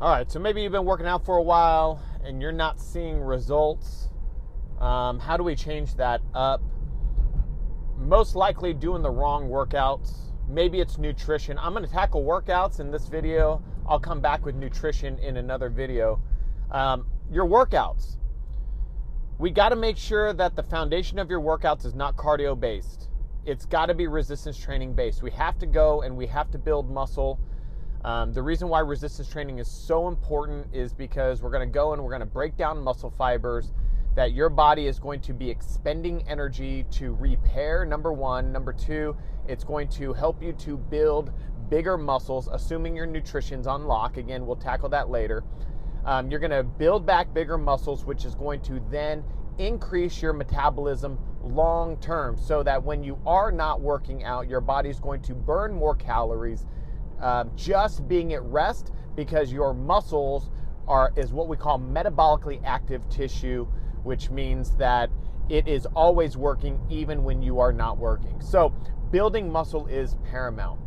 All right, so maybe you've been working out for a while and you're not seeing results. How do we change that up? Most likely doing the wrong workouts. Maybe it's nutrition. I'm going to tackle workouts in this video. I'll come back with nutrition in another video. Your workouts. We got to make sure that the foundation of your workouts is not cardio based. It's got to be resistance training based. We have to go and we have to build muscle. The reason why resistance training is so important is because we're going to go and we're going to break down muscle fibers that your body is going to be expending energy to repair, number one. Number two, it's going to help you to build bigger muscles, assuming your nutrition's on lock. Again, we'll tackle that later. You're going to build back bigger muscles, which is going to then increase your metabolism long term, so that when you are not working out, your body's going to burn more calories just being at rest, because your muscles is what we call metabolically active tissue, which means that it is always working even when you are not working. So building muscle is paramount.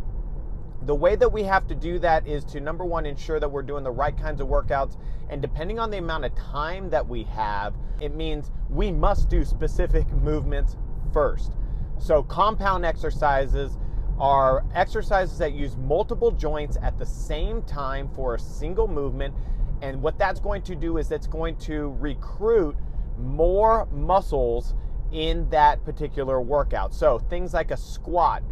The way that we have to do that is to, number one, ensure that we're doing the right kinds of workouts. And depending on the amount of time that we have, it means we must do specific movements first. So compound exercises are exercises that use multiple joints at the same time for a single movement. And what that's going to do is it's going to recruit more muscles in that particular workout. So things like a squat,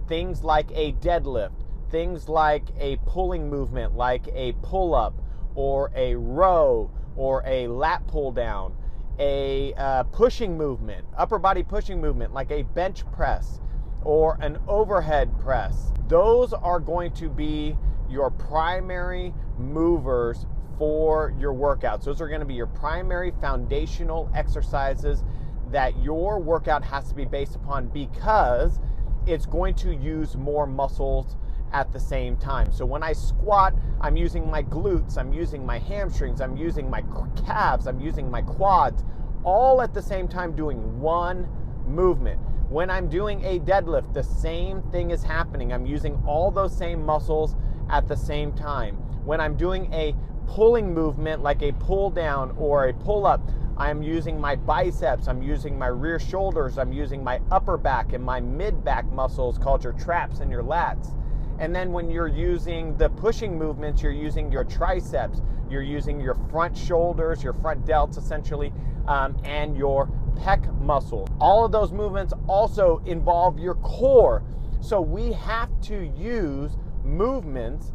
things like a deadlift, things like a pulling movement like a pull-up or a row or a lat pull down, a pushing movement, upper body pushing movement like a bench press or an overhead press. Those are going to be your primary movers for your workouts. Those are going to be your primary foundational exercises that your workout has to be based upon, because it's going to use more muscles at the same time. So when I squat, I'm using my glutes, I'm using my hamstrings, I'm using my calves, I'm using my quads, all at the same time doing one movement. When I'm doing a deadlift, the same thing is happening. I'm using all those same muscles at the same time. When I'm doing a pulling movement like a pull down or a pull up, I'm using my biceps, I'm using my rear shoulders, I'm using my upper back and my mid back muscles called your traps and your lats. And then when you're using the pushing movements, you're using your triceps, you're using your front shoulders, your front delts essentially, and your pec muscle. All of those movements also involve your core. So we have to use movements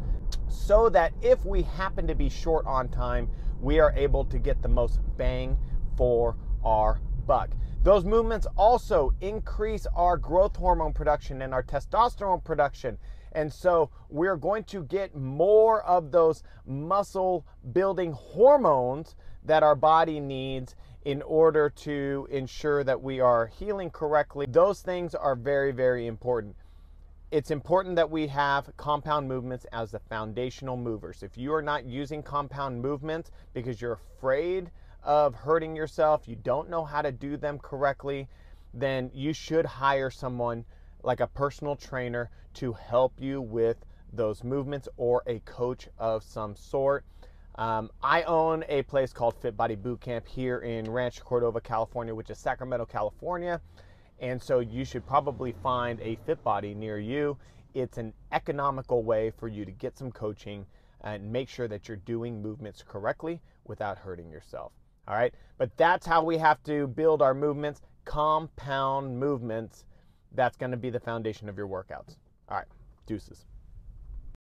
so that if we happen to be short on time, we are able to get the most bang for our buck. Those movements also increase our growth hormone production and our testosterone production. And so we're going to get more of those muscle building hormones that our body needs in order to ensure that we are healing correctly. Those things are very, very important. It's important that we have compound movements as the foundational movers. If you are not using compound movements because you're afraid of hurting yourself, you don't know how to do them correctly, then you should hire someone like a personal trainer to help you with those movements, or a coach of some sort. I own a place called Fit Body Boot Camp here in Rancho Cordova, California, which is Sacramento, California. And so you should probably find a Fit Body near you. It's an economical way for you to get some coaching and make sure that you're doing movements correctly without hurting yourself. All right, but that's how we have to build our movements, compound movements. That's going to be the foundation of your workouts. All right, deuces.